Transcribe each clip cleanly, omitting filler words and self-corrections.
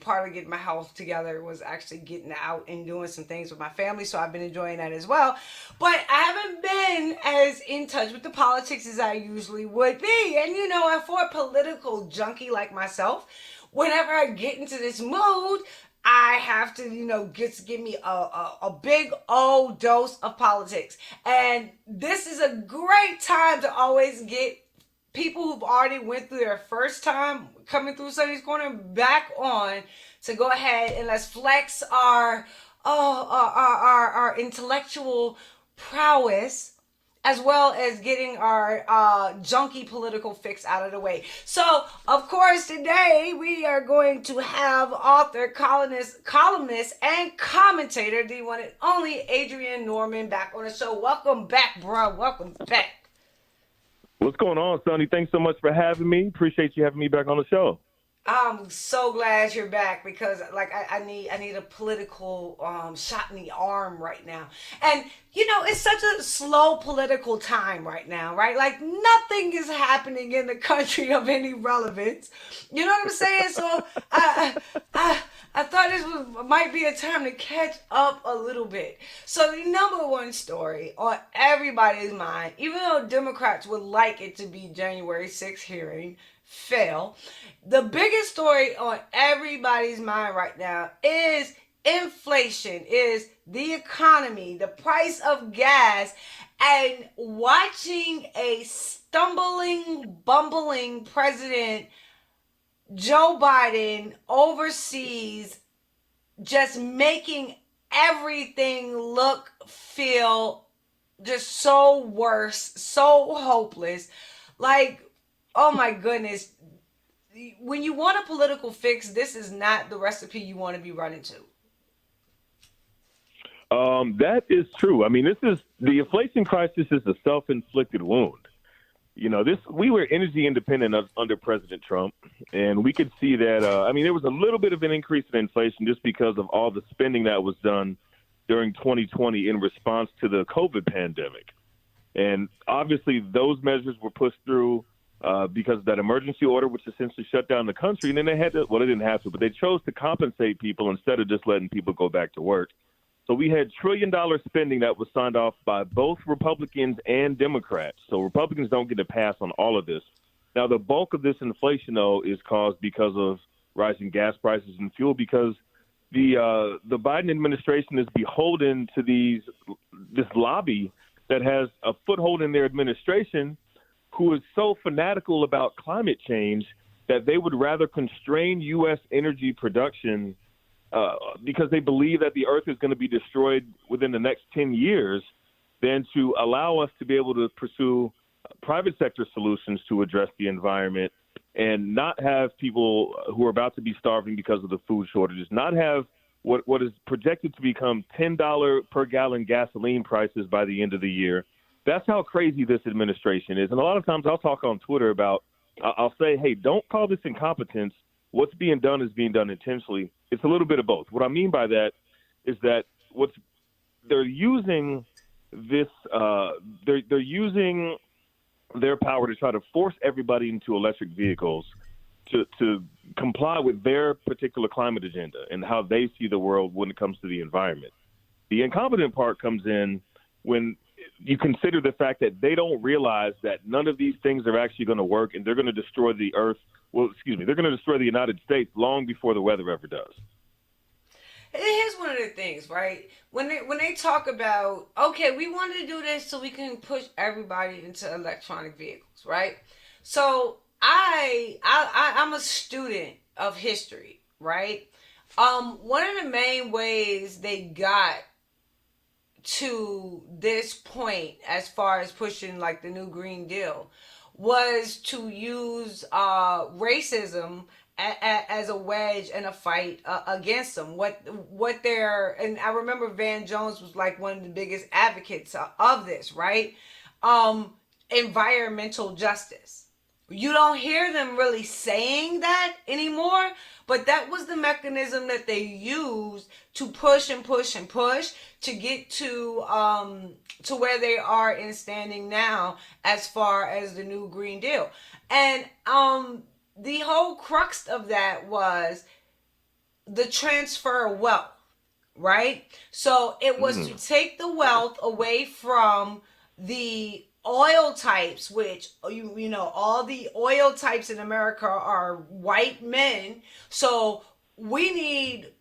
part of getting my health together was actually getting out and doing some things with my family. So I've been enjoying that as well. But I haven't been as in touch with the politics as I usually would be. And for a political junkie like myself, whenever I get into this mood, I have to, give me a big old dose of politics. And this is a great time to always get people who've already went through their first time coming through Sonnie's Corner back on to go ahead and let's flex our intellectual prowess, as well as getting our junky political fix out of the way. So, of course, today we are going to have author, columnist, and commentator, the one and only Adrian Norman, back on the show. Welcome back, bro. Welcome back. What's going on, Sonnie? Thanks so much for having me. Appreciate you having me back on the show. I'm so glad you're back because, I need a political shot in the arm right now. And it's such a slow political time right now, right? Like nothing is happening in the country of any relevance. You know what I'm saying? So I thought this might be a time to catch up a little bit. So the number one story on everybody's mind, even though Democrats would like it to be January 6th hearing, fail. The biggest story on everybody's mind right now is inflation, is the economy, the price of gas, and watching a stumbling, bumbling president Joe Biden overseas just making everything look, feel just so worse, so hopeless. Like, oh my goodness. When you want a political fix, this is not the recipe you want to be running to. That is true. I mean, the inflation crisis is a self-inflicted wound. We were energy independent under President Trump, and we could see that. There was a little bit of an increase in inflation just because of all the spending that was done during 2020 in response to the COVID pandemic. And obviously those measures were pushed through because of that emergency order, which essentially shut down the country. And then they had to, well, they didn't have to, but they chose to compensate people instead of just letting people go back to work. So we had trillion-dollar spending that was signed off by both Republicans and Democrats. So Republicans don't get a pass on all of this. Now, the bulk of this inflation, though, is caused because of rising gas prices and fuel, because the Biden administration is beholden to this lobby that has a foothold in their administration, who is so fanatical about climate change that they would rather constrain U.S. energy production because they believe that the earth is going to be destroyed within the next 10 years than to allow us to be able to pursue private sector solutions to address the environment and not have people who are about to be starving because of the food shortages, not have what is projected to become $10 per gallon gasoline prices by the end of the year. That's how crazy this administration is. And a lot of times I'll talk on Twitter about, I'll say, hey, don't call this incompetence. What's being done is being done intentionally. It's a little bit of both. What I mean by that is that they're using this, they're using their power to try to force everybody into electric vehicles to comply with their particular climate agenda and how they see the world when it comes to the environment. The incompetent part comes in when you consider the fact that they don't realize that none of these things are actually going to work, and they're going to destroy the earth. They're going to destroy the United States long before the weather ever does. Here's one of the things, right? When they talk about, okay, we want to do this so we can push everybody into electronic vehicles, right? So I'm a student of history, right? One of the main ways they got to this point as far as pushing like the new Green Deal was to use racism as a wedge and a fight against them. And I remember Van Jones was like one of the biggest advocates of this, right? Environmental justice. You don't hear them really saying that anymore, but that was the mechanism that they used to push and push and push to get to where they are in standing now as far as the new Green Deal. And the whole crux of that was the transfer of wealth, right? So it was to take the wealth away from the oil types, which you know all the oil types in America are white men. So we need,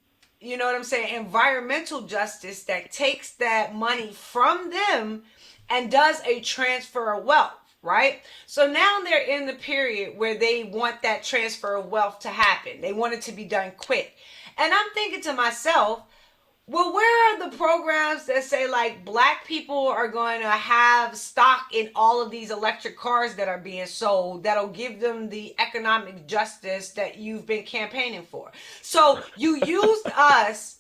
you know what I'm saying, environmental justice that takes that money from them and does a transfer of wealth, right? So now they're in the period where they want that transfer of wealth to happen. They want it to be done quick. And I'm thinking to myself, well, where are the programs that say like black people are going to have stock in all of these electric cars that are being sold that'll give them the economic justice that you've been campaigning for? So you used us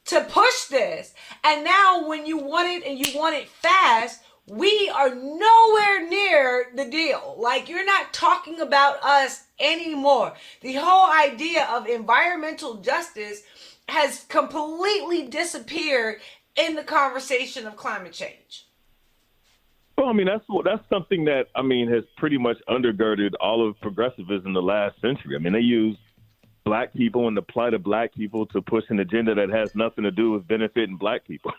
to push this, and now when you want it and you want it fast, we are nowhere near the deal. Like, you're not talking about us anymore. The whole idea of environmental justice has completely disappeared in the conversation of climate change. Well, I mean, that's something that, I mean, has pretty much undergirded all of progressivism the last century. I mean, they use black people and the plight of black people to push an agenda that has nothing to do with benefiting black people.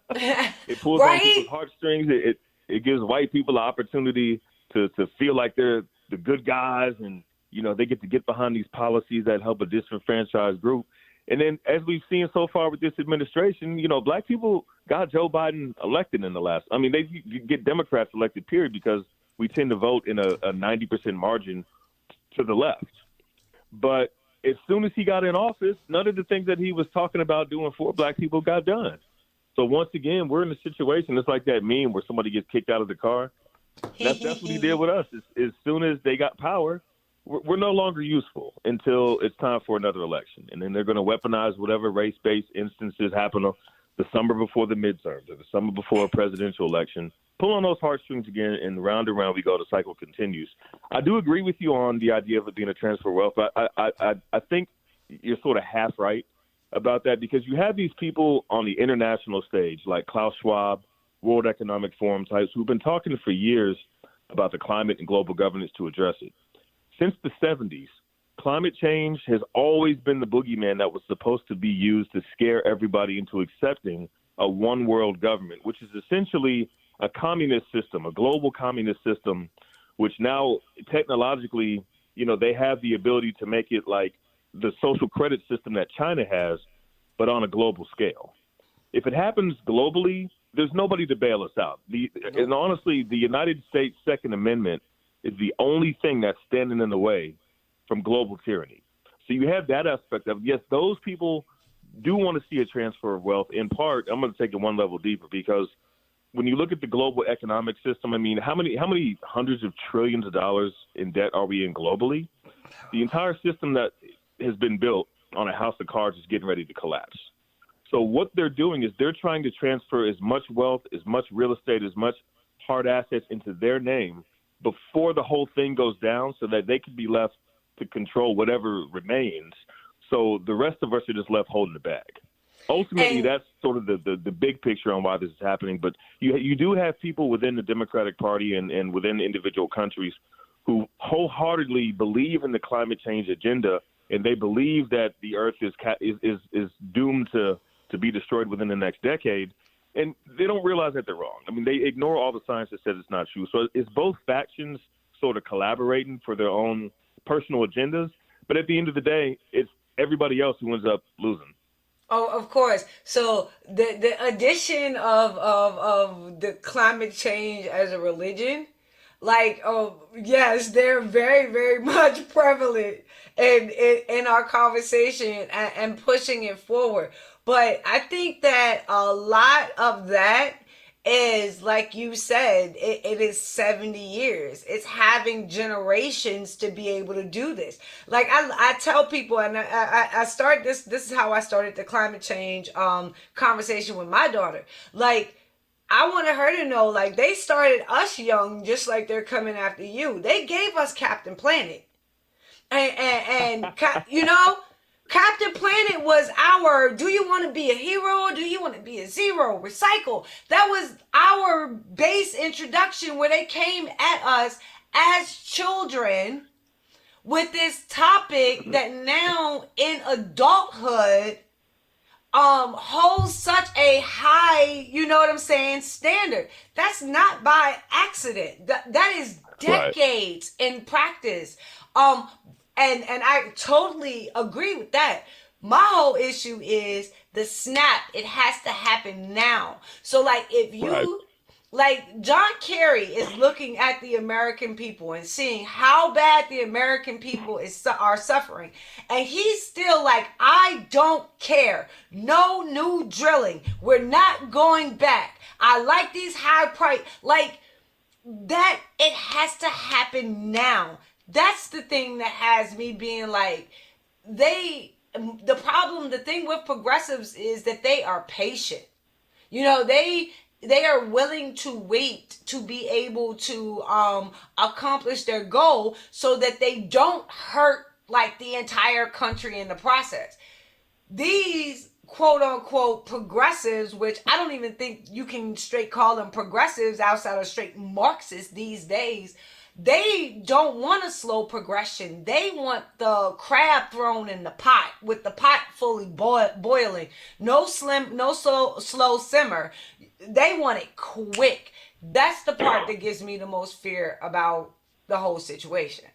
It pulls on people's heartstrings. It gives white people the opportunity to feel like they're the good guys, and, you know, they get behind these policies that help a disenfranchised group. And then, as we've seen so far with this administration, you know, black people got Joe Biden elected in the last. I mean, they get Democrats elected, period, because we tend to vote in a 90% margin to the left. But as soon as he got in office, none of the things that he was talking about doing for black people got done. So once again, we're in a situation. It's like that meme where somebody gets kicked out of the car. That's what he did with us. As soon as they got power, we're no longer useful until it's time for another election. And then they're going to weaponize whatever race-based instances happen the summer before the midterms or the summer before a presidential election. Pull on those heartstrings again, and round and round we go. The cycle continues. I do agree with you on the idea of it being a transfer of wealth. I think you're sort of half right about that, because you have these people on the international stage like Klaus Schwab, World Economic Forum types, who've been talking for years about the climate and global governance to address it. Since the 70s, climate change has always been the boogeyman that was supposed to be used to scare everybody into accepting a one world government, which is essentially a communist system, a global communist system, which now technologically, you know, they have the ability to make it like the social credit system that China has, but on a global scale. If it happens globally, there's nobody to bail us out. And honestly, the United States Second Amendment is the only thing that's standing in the way from global tyranny. So you have that aspect of, yes, those people do want to see a transfer of wealth. In part, I'm going to take it one level deeper, because when you look at the global economic system, I mean, how many hundreds of trillions of dollars in debt are we in globally? The entire system that has been built on a house of cards is getting ready to collapse. So what they're doing is they're trying to transfer as much wealth, as much real estate, as much hard assets into their name before the whole thing goes down, so that they can be left to control whatever remains. So the rest of us are just left holding the bag. Ultimately, that's sort of the big picture on why this is happening. But you do have people within the Democratic Party and within individual countries who wholeheartedly believe in the climate change agenda, and they believe that the Earth is doomed to be destroyed within the next decade. And they don't realize that they're wrong. I mean, they ignore all the science that says it's not true. So it's both factions sort of collaborating for their own personal agendas. But at the end of the day, it's everybody else who ends up losing. Oh, of course. So the addition of the climate change as a religion, like, oh yes, they're very, very much prevalent in our conversation and pushing it forward. But I think that a lot of that is, like you said, it is 70 years. It's having generations to be able to do this. Like I tell people, and I start this is how I started the climate change conversation with my daughter. Like, I wanted her to know, like, they started us young, just like they're coming after you. They gave us Captain Planet. And you know, Captain Planet was our, do you want to be a hero or do you want to be a zero? Recycle. That was our base introduction, where they came at us as children with this topic that now in adulthood holds such a high, you know what I'm saying, standard. That's not by accident. That is Right. decades in practice. Um, and I totally agree with that. My whole issue is the snap. It has to happen now. So like if Right. you like John Kerry is looking at the American people and seeing how bad the American people are suffering, and he's still like, I don't care. No new drilling. We're not going back. I like these high price. Like that, it has to happen now. That's the thing that has me being like, the thing with progressives is that they are patient. You know, they are willing to wait to be able to accomplish their goal so that they don't hurt like the entire country in the process. These quote unquote progressives, which I don't even think you can straight call them progressives outside of straight Marxists these days, they don't want a slow progression. They want the crab thrown in the pot with the pot fully boiling. No slow simmer. They want it quick. That's the part that gives me the most fear about the whole situation.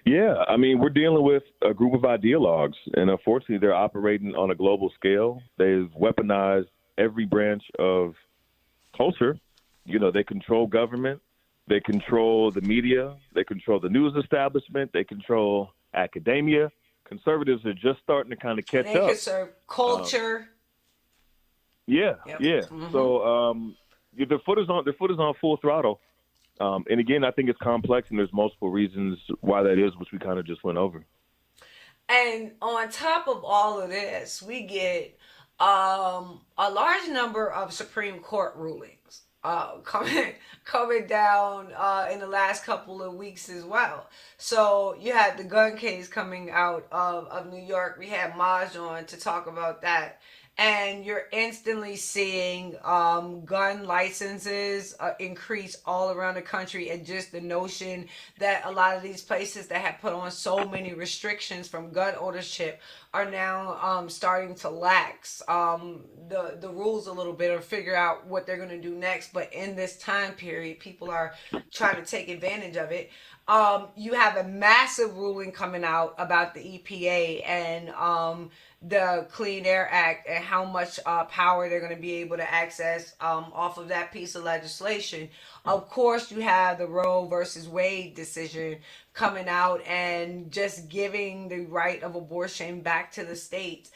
Yeah, I mean, we're dealing with a group of ideologues, and unfortunately, they're operating on a global scale. They've weaponized every branch of culture. You know, they control government, they control the media, they control the news establishment, they control academia. Conservatives are just starting to kind of catch They up. could serve culture. Yeah, Yep. yeah. Mm-hmm. So their foot is on full throttle. And again, I think it's complex, and there's multiple reasons why that is, which we kind of just went over. And on top of all of this, we get a large number of Supreme Court rulings coming down in the last couple of weeks as well. So you had the gun case coming out of New York. We had Maj on to talk about that. And you're instantly seeing gun licenses increase all around the country, and just the notion that a lot of these places that have put on so many restrictions from gun ownership are now starting to lax the rules a little bit, or figure out what they're going to do next. But in this time period, people are trying to take advantage of it. You have a massive ruling coming out about the EPA and the Clean Air Act, and how much power they're going to be able to access off of that piece of legislation. Of course, you have the Roe versus Wade decision coming out and just giving the right of abortion back to the states,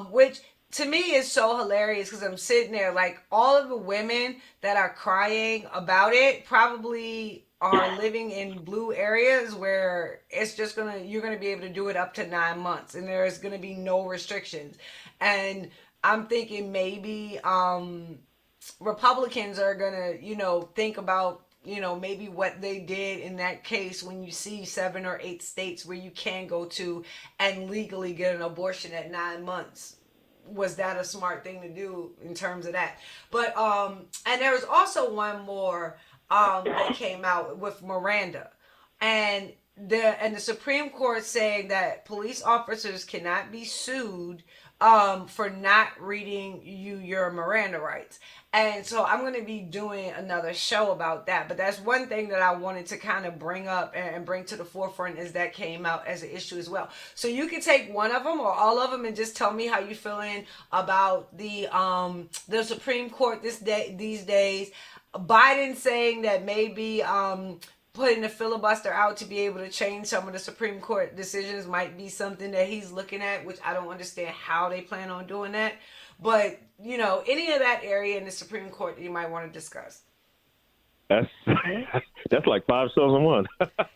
which to me is so hilarious, because I'm sitting there like, all of the women that are crying about it probably are living in blue areas where you're gonna be able to do it up to 9 months, and there's gonna be no restrictions. And I'm thinking maybe Republicans are gonna, think about, maybe what they did in that case, when you see 7 or 8 states where you can go to and legally get an abortion at 9 months. Was that a smart thing to do in terms of that? But and there was also one more that came out with Miranda, and the Supreme Court saying that police officers cannot be sued for not reading you your Miranda rights. And so I'm going to be doing another show about that. But that's one thing that I wanted to kind of bring up and bring to the forefront, is that came out as an issue as well. So you can take one of them or all of them and just tell me how you feeling about the Supreme Court these days. Biden saying that maybe putting the filibuster out to be able to change some of the Supreme Court decisions might be something that he's looking at, which I don't understand how they plan on doing that. But, any of that area in the Supreme Court that you might want to discuss. That's that's like 5 shows in one.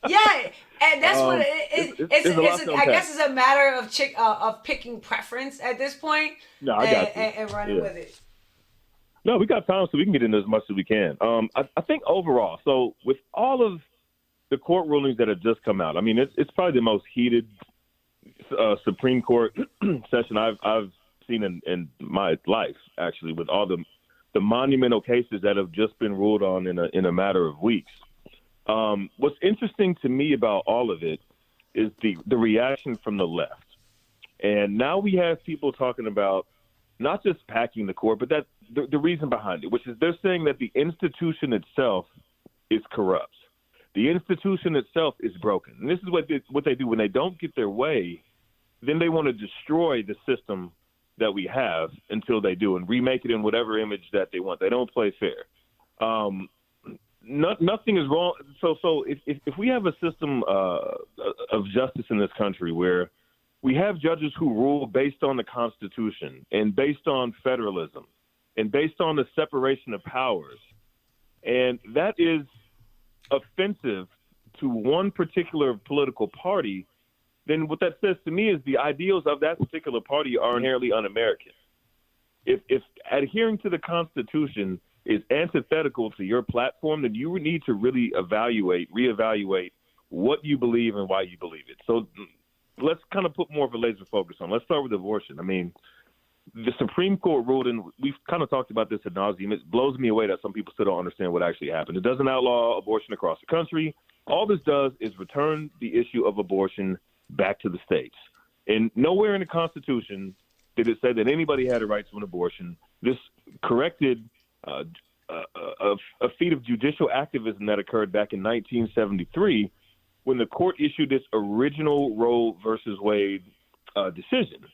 Yeah, and that's what I guess it's a matter of picking preference at this point. No, I got you. And running with it. No, we got time, so we can get into as much as we can. I think overall, so with all of the court rulings that have just come out, I mean, it's probably the most heated Supreme Court session I've seen in my life, actually, with all the monumental cases that have just been ruled on in a matter of weeks. What's interesting to me about all of it is the reaction from the left. And now we have people talking about not just packing the court, but that the reason behind it, which is they're saying that the institution itself is corrupt. The institution itself is broken. And this is what they do when they don't get their way. Then they want to destroy the system that we have until they do and remake it in whatever image that they want. They don't play fair. Nothing is wrong. So if we have a system of justice in this country where we have judges who rule based on the Constitution and based on federalism and based on the separation of powers, and that is offensive to one particular political party, then what that says to me is the ideals of that particular party are inherently un-American. If adhering to the Constitution is antithetical to your platform, then you need to really reevaluate what you believe and why you believe it. So let's kind of put more of a laser focus on. Let's start with abortion. I mean, the Supreme Court ruled, and we've kind of talked about this ad nauseum. It blows me away that some people still don't understand what actually happened. It doesn't outlaw abortion across the country. All this does is return the issue of abortion back to the states. And nowhere in the Constitution did it say that anybody had a right to an abortion. This corrected a feat of judicial activism that occurred back in 1973 when the court issued this original Roe versus Wade decision.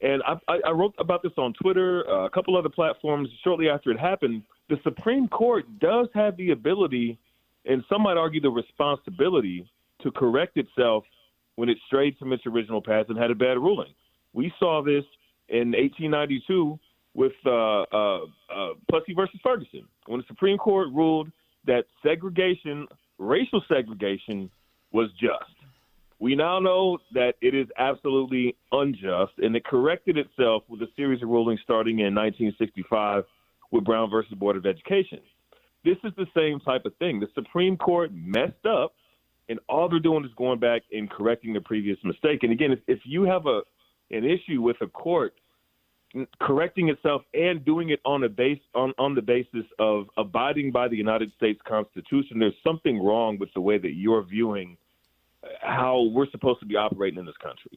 And I wrote about this on Twitter, a couple other platforms shortly after it happened. The Supreme Court does have the ability, and some might argue the responsibility, to correct itself when it strayed from its original path and had a bad ruling. We saw this in 1892 with Plessy versus Ferguson, when the Supreme Court ruled that segregation, racial segregation, was just. We now know that it is absolutely unjust, and it corrected itself with a series of rulings starting in 1965 with Brown versus Board of Education. This is the same type of thing. The Supreme Court messed up, and all they're doing is going back and correcting the previous mistake. And again, if you have an issue with a court correcting itself and doing it on the basis of abiding by the United States Constitution, there's something wrong with the way that you're viewing how we're supposed to be operating in this country.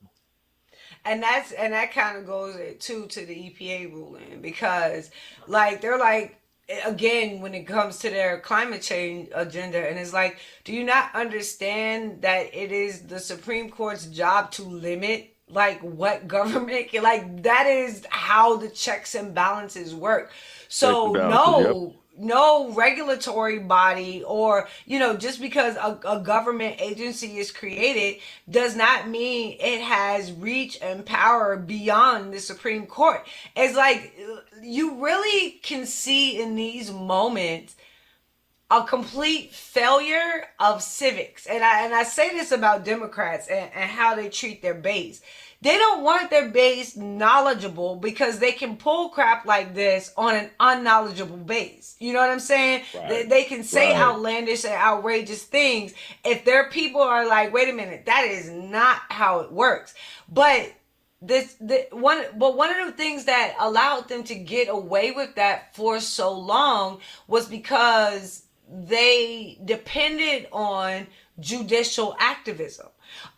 And that kind of goes to the EPA ruling, because they're like, again, when it comes to their climate change agenda, and it's like, do you not understand that it is the Supreme Court's job to limit what government can, that is how the checks and balances work. So no regulatory body or, just because a government agency is created does not mean it has reach and power beyond the Supreme Court. It's like, you really can see in these moments a complete failure of civics. And I say this about Democrats and how they treat their base. They don't want their base knowledgeable because they can pull crap like this on an unknowledgeable base. You know what I'm saying? Right. They can say outlandish and outrageous things if their people are like, wait a minute, that is not how it works. But one of the things that allowed them to get away with that for so long was because they depended on judicial activism.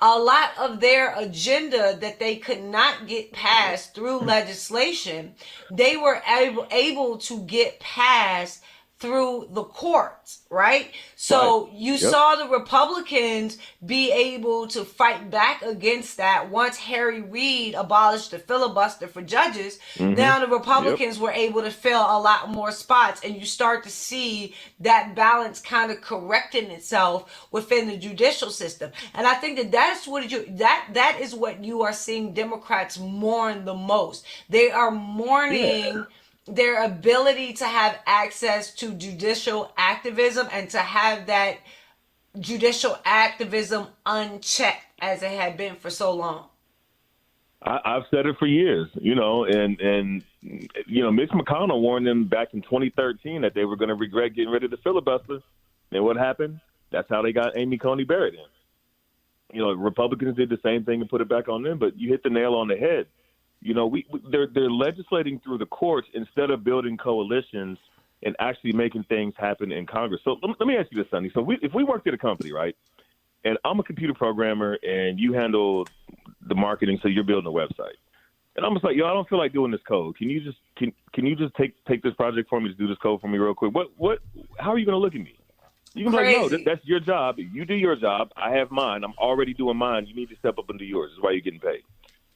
A lot of their agenda that they could not get passed through legislation, they were able to get passed through the courts, right? So you saw the Republicans be able to fight back against that once Harry Reid abolished the filibuster for judges. Now the Republicans were able to fill a lot more spots, and you start to see that balance kind of correcting itself within the judicial system. And I think that is what you are seeing Democrats mourn the most. They are mourning their ability to have access to judicial activism and to have that judicial activism unchecked as it had been for so long. I've said it for years, and Mitch McConnell warned them back in 2013 that they were going to regret getting rid of the filibuster. And what happened? That's how they got Amy Coney Barrett in. Republicans did the same thing and put it back on them, but you hit the nail on the head. They're legislating through the courts instead of building coalitions and actually making things happen in Congress. So let me ask you this, Sonny. So if we worked at a company, right, and I'm a computer programmer and you handle the marketing, so you're building a website. And I'm just like, I don't feel like doing this code. Can you just take this project for me, to do this code for me real quick? How are you going to look at me? You can be like, no, that's your job. You do your job. I have mine. I'm already doing mine. You need to step up and do yours. This is why you're getting paid.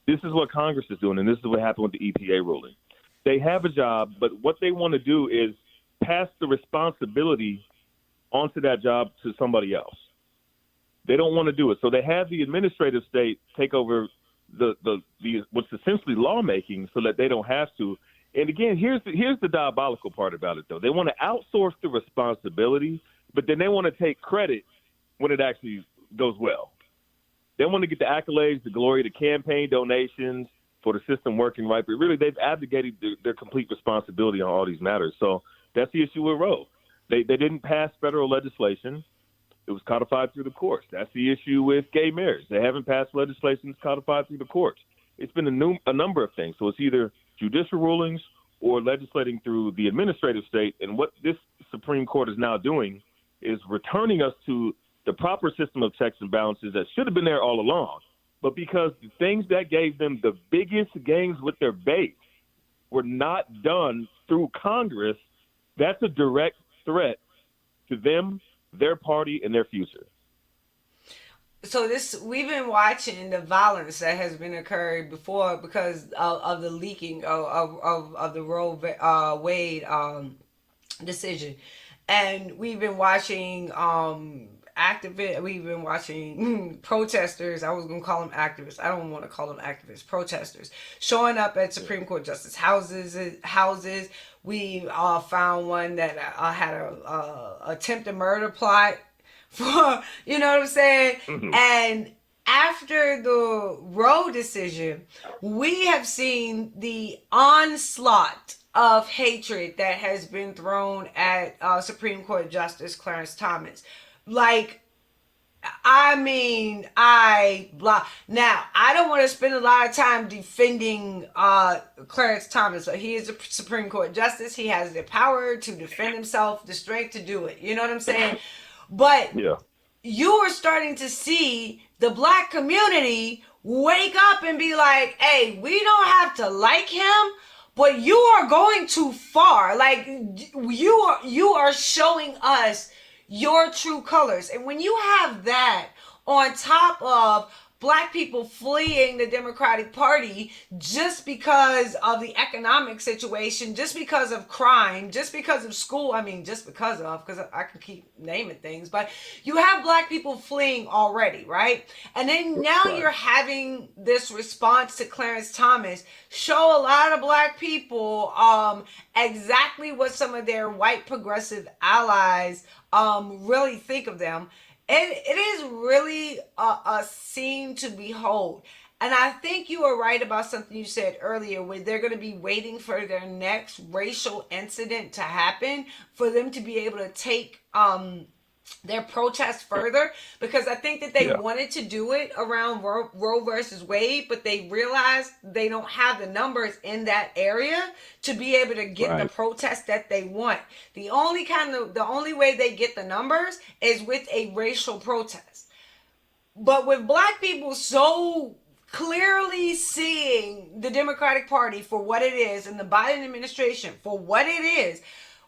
This is what Congress is doing, and this is what happened with the EPA ruling. They have a job, but what they want to do is pass the responsibility onto that job to somebody else. They don't want to do it. So they have the administrative state take over the what's essentially lawmaking so that they don't have to. And again, here's the diabolical part about it, though. They want to outsource the responsibility, but then they want to take credit when it actually goes well. They want to get the accolades, the glory, the campaign donations for the system working right. But really, they've abdicated their complete responsibility on all these matters. So that's the issue with Roe. They didn't pass federal legislation. It was codified through the courts. That's the issue with gay marriage. They haven't passed legislation that's codified through the courts. It's been a number of things. So it's either judicial rulings or legislating through the administrative state. And what this Supreme Court is now doing is returning us to the proper system of checks and balances that should have been there all along. But because the things that gave them the biggest gains with their base were not done through Congress, that's a direct threat to them, their party, and their future. So we've been watching the violence that has been occurring before because of the leaking of the Roe Wade decision, and we've been watching we've been watching protesters. I was going to call them activists. I don't want to call them activists. Protesters showing up at Supreme Court justice houses. We found one that had a attempted murder plot for, you know what I'm saying? Mm-hmm. And after the Roe decision, we have seen the onslaught of hatred that has been thrown at Supreme Court Justice Clarence Thomas. Like, I mean, now, I don't want to spend a lot of time defending Clarence Thomas. He is a Supreme Court Justice. He has the power to defend himself, the strength to do it. You know what I'm saying? But you are starting to see the Black community wake up and be like, hey, we don't have to like him, but you are going too far. Like, you are showing us your true colors. And when you have that on top of Black people fleeing the Democratic Party just because of the economic situation, just because of crime, just because of school, because I can keep naming things, but you have Black people fleeing already, right? And then now you're having this response to Clarence Thomas show a lot of Black people exactly what some of their white progressive allies really think of them. It is really a scene to behold. And I think you were right about something you said earlier, where they're going to be waiting for their next racial incident to happen for them to be able to take their protest further, because I think that they wanted to do it around Roe versus Wade, but they realized they don't have the numbers in that area to be able to get the protest that they want. The only way they get the numbers is with a racial protest. But with Black people so clearly seeing the Democratic Party for what it is and the Biden administration for what it is,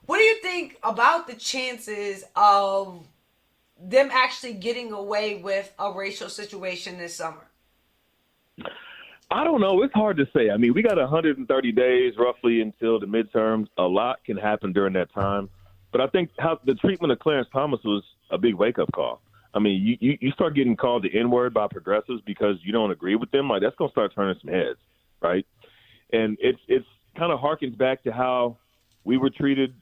what do you think about the chances of them actually getting away with a racial situation this summer? I don't know. It's hard to say. I mean, we got 130 days roughly until the midterms. A lot can happen during that time. But I think how the treatment of Clarence Thomas was a big wake-up call. I mean, you start getting called the N-word by progressives because you don't agree with them. Like, that's going to start turning some heads, right? And it's kind of harkens back to how we were treated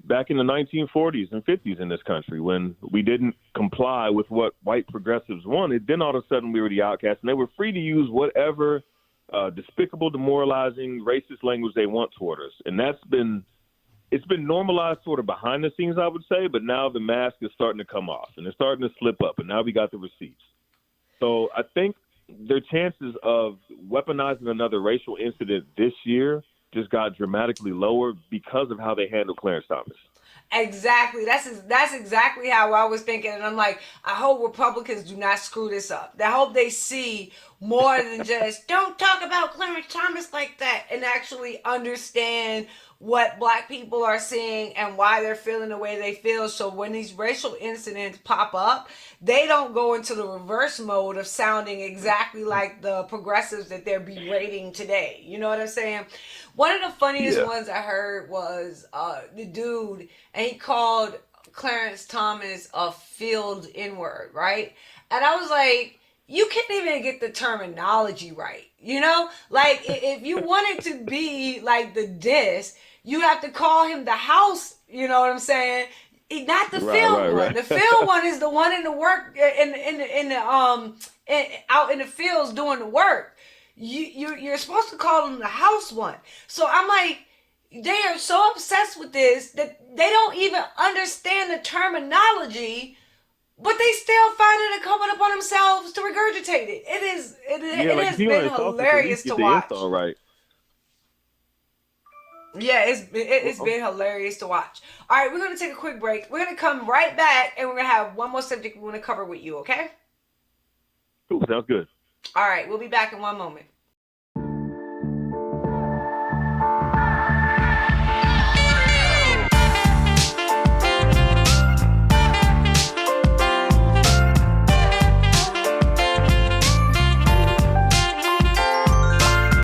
back in the 1940s and 50s in this country when we didn't comply with what white progressives wanted. Then all of a sudden we were the outcasts, and they were free to use whatever despicable, demoralizing, racist language they want toward us. And it's been normalized sort of behind the scenes, I would say, but now the mask is starting to come off and it's starting to slip up, and now we got the receipts. So I think their chances of weaponizing another racial incident this year just got dramatically lower because of how they handled Clarence Thomas. Exactly. That's exactly how I was thinking, and I'm like, I hope Republicans do not screw this up. I hope they see more than just don't talk about Clarence Thomas like that, and actually understand what Black people are seeing and why they're feeling the way they feel. So when these racial incidents pop up, they don't go into the reverse mode of sounding exactly like the progressives that they're berating today. You know what I'm saying? One of the funniest ones I heard was the dude, and he called Clarence Thomas a field N-word, right? And I was like, you can't even get the terminology right. You know? Like, if you want it to be like the diss, you have to call him the house, you know what I'm saying? Not the field one. Right. The field one is the one in the work out in the fields doing the work. You're supposed to call them the house one. So I'm like, they are so obsessed with this that they don't even understand the terminology, but they still find it coming up on themselves to regurgitate it. It has been hilarious to watch. Right. Yeah, it's been hilarious to watch. All right, we're going to take a quick break. We're going to come right back, and we're going to have one more subject we want to cover with you, okay? Cool, sounds good. All right, we'll be back in one moment.